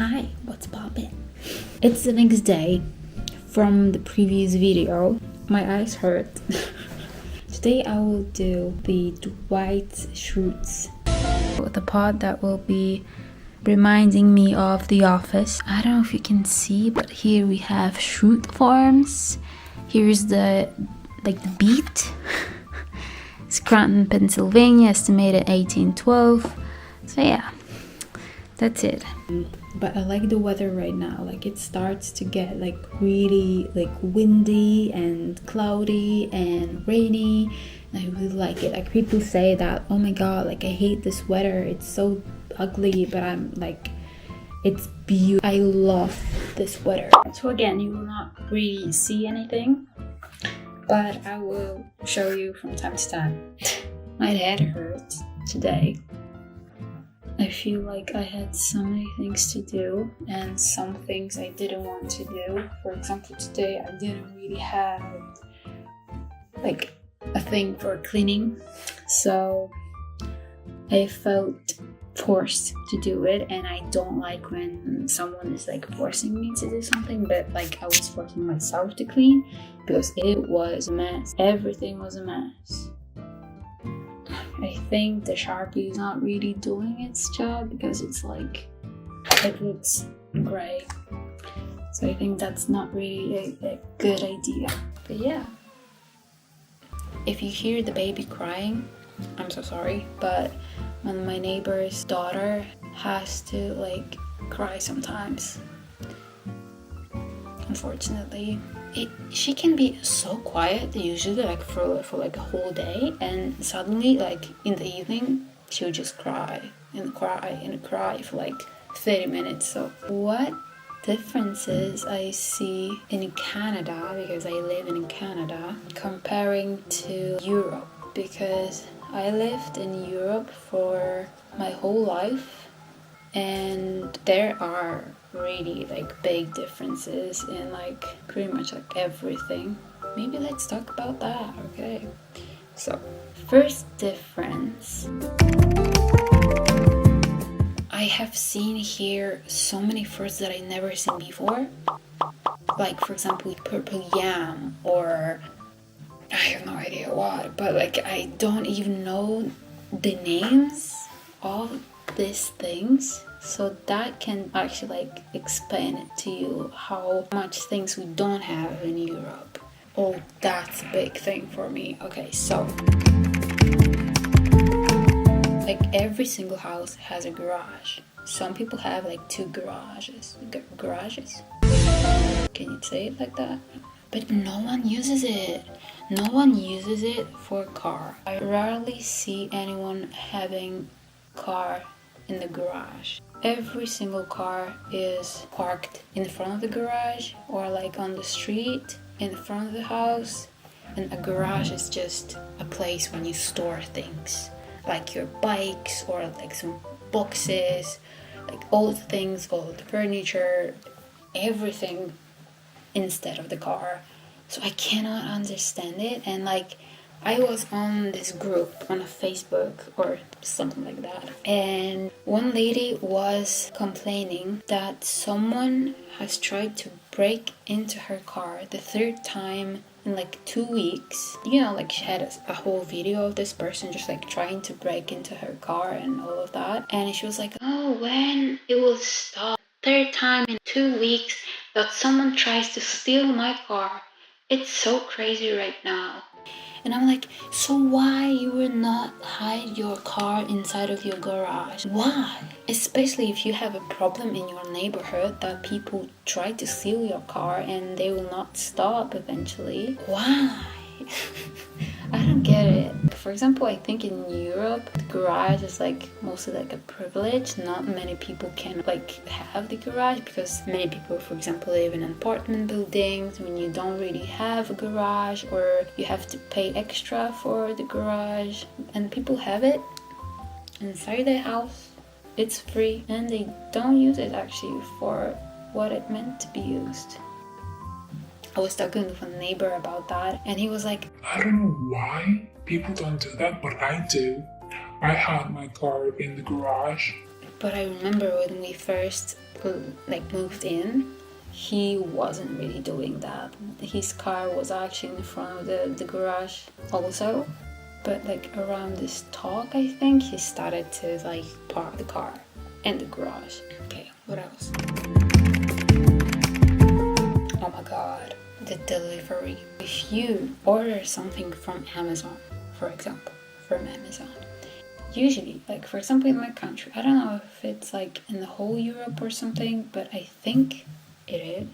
Hi, what's poppin'? It's the next day from the previous video. My eyes hurt. Today I will do the Dwight Schrute, the part that will be reminding me of The Office. I don't know if you can see, but here we have Schrute Farms. Here's the beat. Scranton, Pennsylvania, estimated 1812. So yeah, that's it. But I like the weather right now. Like, it starts to get really windy and cloudy and rainy, and I really like it. Like, people say that, oh my god, I hate this weather, it's so ugly, but I'm like, it's beautiful. I love this weather. So again, you will not really see anything, but I will show you from time to time. My head hurts today. I feel like I had so many things to do and some things I didn't want to do. For example, today I didn't really have a thing for cleaning, so I felt forced to do it, and I don't like when someone is forcing me to do something, but I was forcing myself to clean because it was a mess. Everything was a mess. I think the Sharpie is not really doing its job because it looks gray. So I think that's not really a good idea. But yeah. If you hear the baby crying, I'm so sorry, but when my neighbor's daughter has to cry sometimes, unfortunately. She can be so quiet usually for a whole day, and suddenly in the evening she'll just cry and cry and cry for 30 minutes. So what differences I see in Canada, because I live in Canada, comparing to Europe, because I lived in Europe for my whole life, and there are really big differences in pretty much everything. Maybe let's talk about that. Okay, so first difference, I have seen here so many fruits that I never seen before, for example purple yam, or I have no idea what, but I don't even know the names of these things. So that can actually explain it to you how much things we don't have in Europe. Oh, that's a big thing for me. Okay, so every single house has a garage. Some people have 2 garages. Garages? Can you say it like that? But no one uses it. No one uses it for a car. I rarely see anyone having car in the garage. Every single car is parked in front of the garage or on the street in front of the house, and a garage is just a place when you store things, your bikes or some boxes, all the things, all the furniture, everything instead of the car. So I cannot understand it, and I was on this group on Facebook or something like that, and one lady was complaining that someone has tried to break into her car the 3rd time in 2 weeks. She had a whole video of this person just trying to break into her car and all of that, and she was oh, when it will stop? 3rd time in 2 weeks that someone tries to steal my car. It's so crazy right now. And I'm so why you will not hide your car inside of your garage? Why? Especially if you have a problem in your neighborhood that people try to steal your car and they will not stop eventually. Why? I don't get it. For example, I think in Europe, the garage is mostly a privilege. Not many people can have the garage, because many people, for example, live in apartment buildings when you don't really have a garage, or you have to pay extra for the garage, and people have it inside their house. It's free, and they don't use it actually for what it meant to be used. I was talking with a neighbor about that, and he was I don't know why people don't do that, but I do. I had my car in the garage But I remember when we first like moved in, he wasn't really doing that. His car was actually in front of the garage also. But like around this talk, I think he started to like park the car in the garage. Okay, what else? Oh my god, the delivery. If you order something from Amazon, for example, usually, like for example in my country, I don't know if it's like in the whole Europe or something, but I think it is.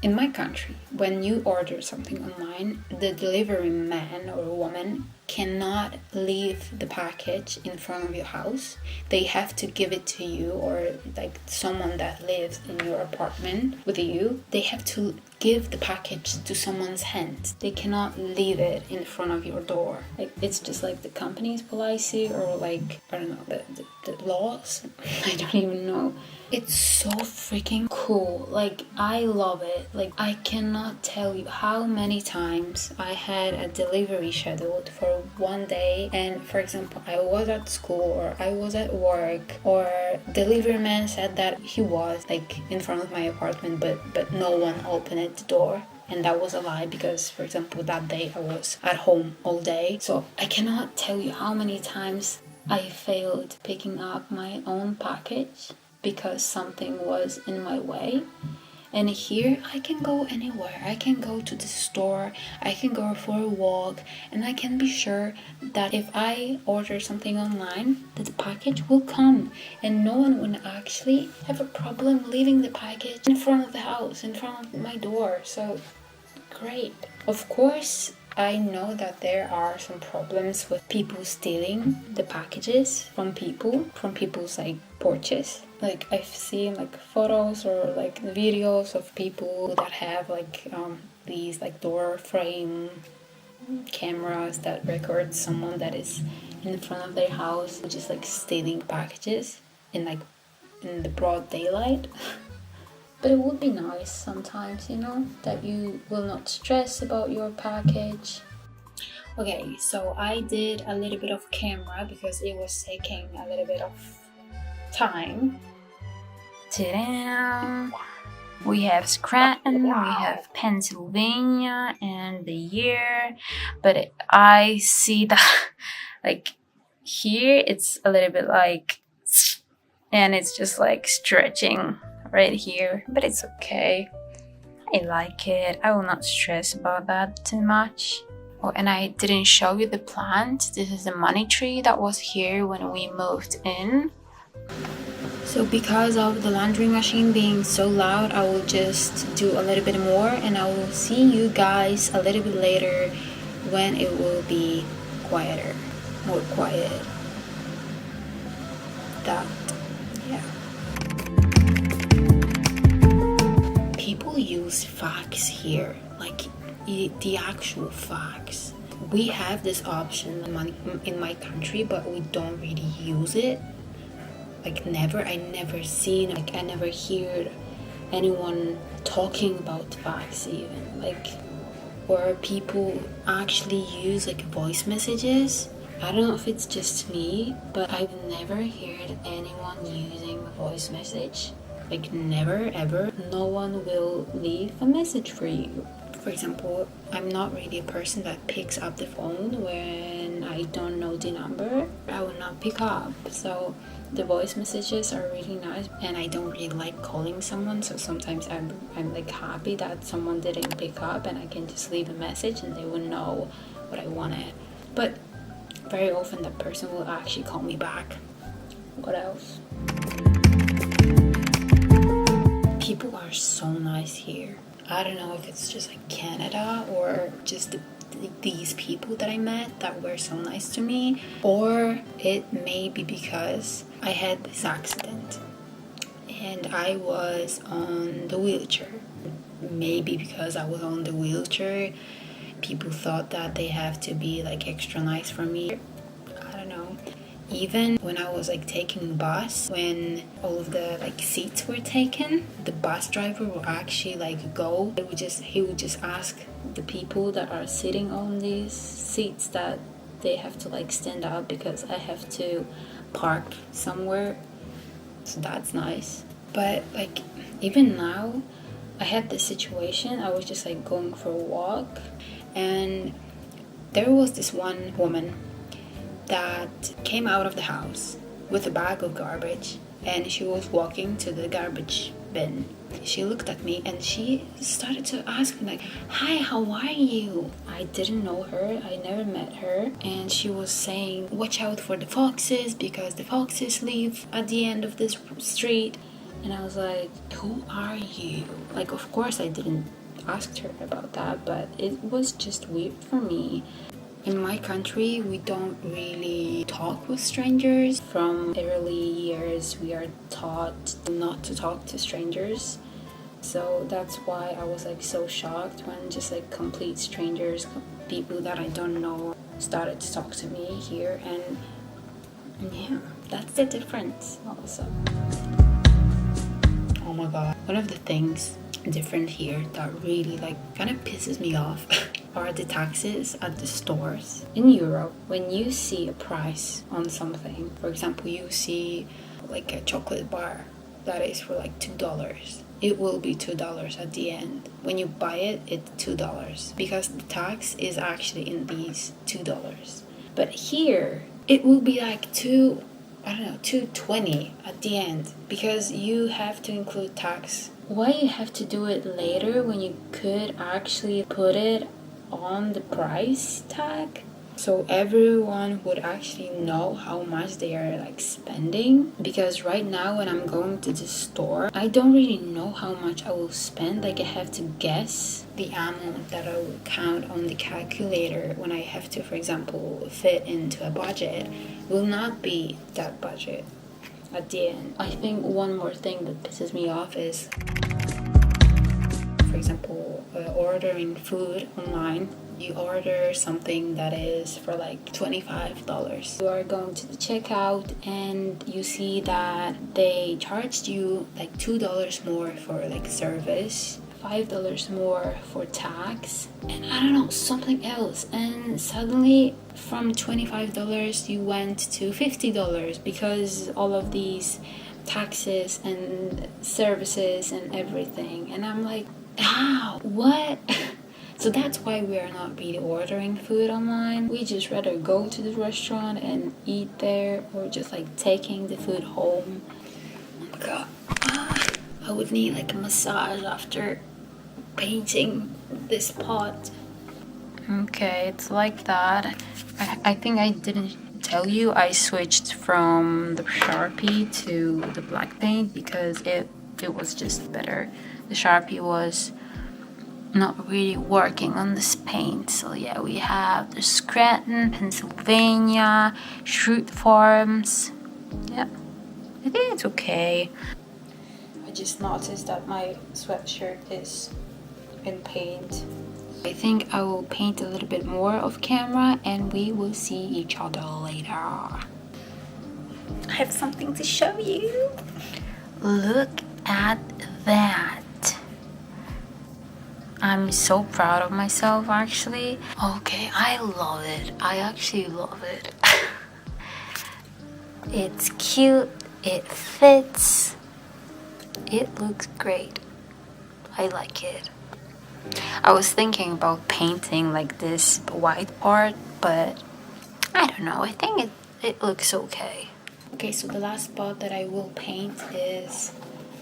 In my country, when you order something online, the delivery man or woman cannot leave the package in front of your house. They have to give it to you, or like someone that lives in your apartment with you, they have to give the package to someone's hands. They cannot leave it in front of your door. Like it's just like the company's policy, or like I don't know, the laws. I don't even know. It's so freaking cool. Like I love it. Like I cannot tell you how many times I had a delivery scheduled for one day, and for example I was at school or I was at work, or delivery man said that he was like in front of my apartment, but no one opened the door. And that was a lie, because for example that day I was at home all day. So I cannot tell you how many times I failed picking up my own package because something was in my way. And here I can go anywhere. I can go to the store, I can go for a walk, and I can be sure that if I order something online, that the package will come, and no one will actually have a problem leaving the package in front of the house, in front of my door. So great. Of course, I know that there are some problems with people stealing the packages from people's like porches. Like I've seen like photos or like videos of people that have like these like door frame cameras that record someone that is in front of their house, which is like stealing packages in the broad daylight. But it would be nice sometimes, you know, that you will not stress about your package. Okay, so I did a little bit of camera because it was taking a little bit of time. Ta-da! We have Scranton, we have Pennsylvania, and the year. But I see that, like, here it's a little bit like, and it's just like stretching right here, but it's okay. I like it. I will not stress about that too much. Oh, and I didn't show you the plant. This is the money tree that was here when we moved in. So because of the laundry machine being so loud, I will just do a little bit more, and I will see you guys a little bit later when it will be quieter, more quiet. That, yeah. People use fax here, like the actual fax. We have this option in my country, but we don't really use it. Like I never seen, like I never heard anyone talking about fax even, like, or people actually use like voice messages. I don't know if it's just me, but I've never heard anyone using a voice message. Like never ever. No one will leave a message for you. For example, I'm not really a person that picks up the phone when I don't know the number. I will not pick up. So the voice messages are really nice, and I don't really like calling someone, so sometimes I'm like happy that someone didn't pick up and I can just leave a message and they will know what I wanted. But very often that person will actually call me back. What else? People are so nice here. I don't know if it's just like Canada or just these people that I met that were so nice to me, or it may be because I had this accident and I was on the wheelchair. Maybe because I was on the wheelchair, people thought that they have to be like extra nice for me. I don't know. Even when I was like taking the bus, when all of the like seats were taken, the bus driver will actually like go. He would just ask the people that are sitting on these seats that they have to like stand up because I have to park somewhere so that's nice. But like even now, I had this situation. I was just like going for a walk, and there was this one woman that came out of the house with a bag of garbage, and she was walking to the garbage bin. She looked at me and she started to ask me like, "Hi, how are you?" I didn't know her, I never met her, and she was saying, "Watch out for the foxes because the foxes live at the end of this street." And I was like, "Who are you?" Like, of course I didn't ask her about that, but it was just weird for me. In my country, we don't really talk with strangers. From early years, we are taught not to talk to strangers. So that's why I was like so shocked when just like complete strangers, people that I don't know, started to talk to me here. And yeah, that's the difference also. Oh my god. One of the things different here that really like kind of pisses me off are the taxes at the stores. In Europe, when you see a price on something, for example, you see like a chocolate bar that is for like $2, it will be $2 at the end. When you buy it, it's $2 because the tax is actually in these $2. But here, it will be like $2.20 at the end because you have to include tax. Why you have to do it later when you could actually put it on the price tag so everyone would actually know how much they are like spending? Because right now when I'm going to the store, I don't really know how much I will spend. Like I have to guess the amount that I will count on the calculator when I have to, for example, fit into a budget will not be that budget at the end. I think one more thing that pisses me off is, for example, ordering food online. You order something that is for like $25. You are going to the checkout and you see that they charged you like $2 more for like service, $5 more for tax, and I don't know, something else. And suddenly from $25 you went to $50 because all of these taxes and services and everything. And I'm like, how? What? So that's why we are not really ordering food online. We just rather go to the restaurant and eat there, or just like taking the food home. Oh my god. I would need like a massage after painting this pot. Okay, it's like that. I think I didn't tell you I switched from the Sharpie to the black paint because it was just better. The Sharpie was not really working on this paint. So yeah, we have the Scranton, Pennsylvania, Schrute Farms. Yeah, I think it's okay. I just noticed that my sweatshirt is in paint. I think I will paint a little bit more off camera and we will see each other later. I have something to show you. Look at that. I'm so proud of myself actually. Okay, I love it. I actually love it. It's cute, it fits, it looks great. I like it. I was thinking about painting like this white part, but I don't know, I think it looks okay. Okay, so the last spot that I will paint is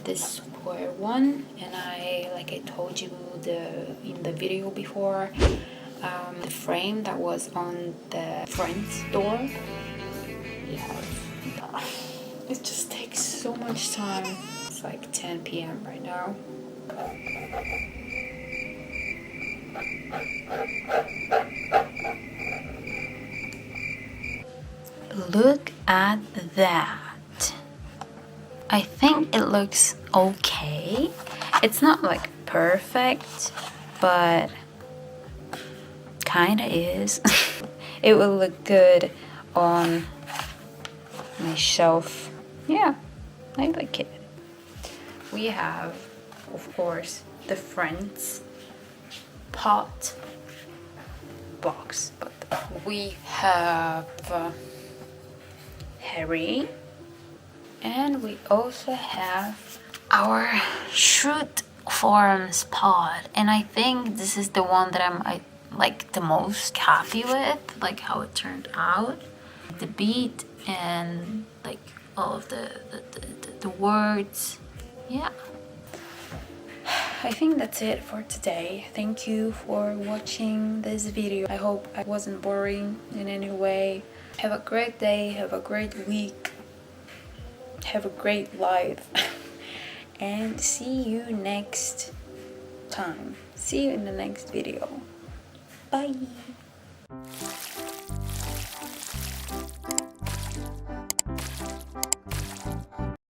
this square one, and like I told you in the video before, the frame that was on the front door. Yeah, it just takes so much time. It's like 10 p.m. right now. Look at that. I think it looks okay. It's not like perfect, but kinda is. It will look good on my shelf. Yeah, I like it. We have, of course, the Friends pot box, but we have Harry And we also have our Shoot Forms pod, and I think this is the one that I like the most happy with, like how it turned out, the beat and like all of the words. Yeah, I think that's it for today. Thank you for watching this video. I hope I wasn't boring in any way. Have a great day, have a great week, have a great life. And see you next time. See you in the next video. Bye.